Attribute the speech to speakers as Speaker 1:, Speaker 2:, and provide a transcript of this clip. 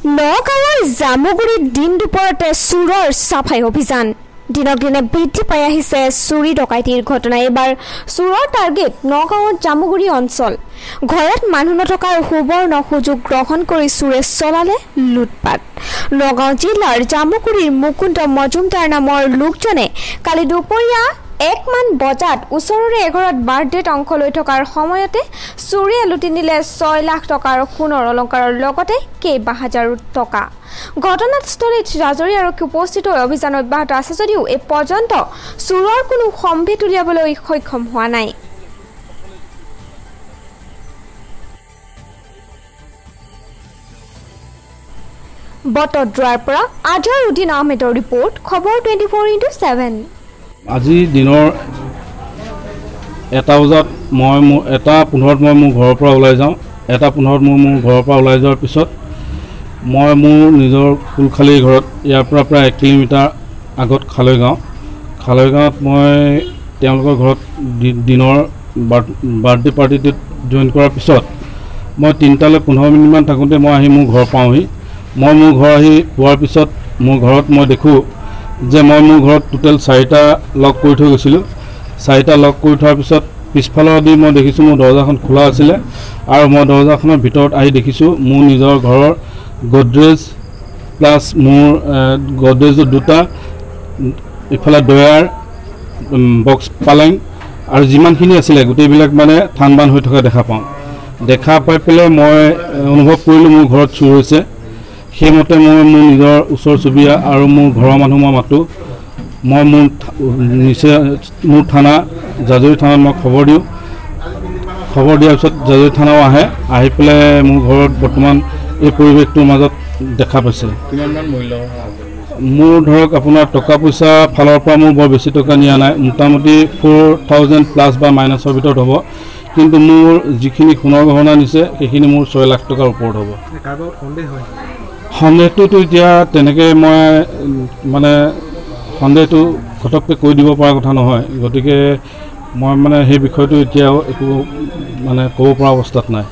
Speaker 1: নগাঁৱৰ জামুগুৰিত দিন দুপৰতে চুৰৰ চাফাই অভিযান দিনক দিনে বৃদ্ধি পাই আহিছে চুৰি ডকাইতিৰ ঘটনা। এবাৰ চুৰৰ টাৰ্গেট নগাঁৱত জামুগুৰি অঞ্চল। ঘৰত মানুহ নথকাৰ সুবৰ্ণ সুযোগ গ্ৰহণ কৰি চুৰে চলালে লুটপাট। নগাঁও জিলাৰ জামুগুৰিৰ মুকুন্দ মজুমদাৰ নামৰ লোকজনে কালি দুপৰীয়া 1 মান বজাত ওচৰৰে এঘৰত বাৰ্থডেত অংশ লৈ থকাৰ সময়তে চুৰিয়ে লুটি নিলে 6 লাখ টকাৰ সোণৰ অলংকাৰৰ লগতে কেইবা হাজাৰো টকা। ঘটনাস্থলীত ৰাজৰি আৰক্ষী উপস্থিত হৈ অভিযান অব্যাহত আছে যদিও এই পৰ্যন্ত চুৰৰ কোনো সম্ভেদ উলিয়াবলৈ সক্ষম হোৱা নাই। বটদ্ৰাৰ পৰা আজহাৰুদ্দিন আহমেদৰ ৰিপৰ্ট, খবৰ 24x7।
Speaker 2: আজি দিনৰ 1 বজাত মই 1:15 মই মোৰ ঘৰৰ পৰা ওলাই যাওঁ। 1:15 মোৰ ঘৰৰ পৰা ওলাই যোৱাৰ পিছত মই মোৰ নিজৰ কুলখালী ঘৰত ইয়াৰ পৰা প্ৰায় 1 কিলোমিটাৰ আগত খালৈগাঁৱত মই তেওঁলোকৰ ঘৰত দিনৰ বাৰ্থডে পাৰ্টিটোত জইন কৰাৰ পিছত মই 3টালৈ 15 মিনিটমান থাকোঁতে মই আহি মোৰ ঘৰ পাওঁহি। মই মোৰ ঘৰ আহি পোৱাৰ পিছত মোৰ ঘৰত মই দেখোঁ যে মই মোৰ ঘৰত টোটেল 4টা লক কৰি থৈ গৈছিলোঁ। 4টা লক কৰি থোৱাৰ পিছত পিছফালৰ দি মই দেখিছোঁ মোৰ দৰজাখন খোলা আছিলে আৰু মই দৰজাখনৰ ভিতৰত আহি দেখিছোঁ মোৰ নিজৰ ঘৰৰ গডৰেজ প্লাছ মোৰ গডৰেজৰ 2টা, ইফালে ডয়াৰ, বক্স পালেং আৰু যিমানখিনি আছিলে গোটেইবিলাক মানে থান বান হৈ থকা দেখা পাই পেলাই মই অনুভৱ কৰিলোঁ মোৰ ঘৰত চুৰ হৈছে। সেইমতে মই মোৰ নিজৰ ওচৰ চুবুৰীয়া আৰু মোৰ ঘৰৰ মানুহ মই মাতোঁ। মই মোৰ থানা জাজৰি থানাত মই খবৰ দিওঁ। খবৰ দিয়াৰ পিছত জাজৰি থানাও আহি পেলাই মোৰ ঘৰত বৰ্তমান এই পৰিৱেশটোৰ মাজত দেখা পাইছে।
Speaker 3: কিমানমান মূল্য?
Speaker 2: মোৰ ধৰক আপোনাৰ টকা পইচা ফালৰ পৰা মোৰ বৰ বেছি টকা নিয়া নাই, মোটামুটি 4000 প্লাছ বা মাইনাছৰ ভিতৰত হ'ব। কিন্তু মোৰ যিখিনি সোণৰ গহনা নিছে সেইখিনি মোৰ 6 লাখ টকাৰ ওপৰত হ'ব। সন্দেহটোতো এতিয়া তেনেকৈ মই মানে সন্দেহটো ঘটককৈ কৈ দিব পৰা কথা নহয়, গতিকে মই মানে সেই বিষয়টো এতিয়াও একো মানে ক'ব পৰা অৱস্থাত নাই।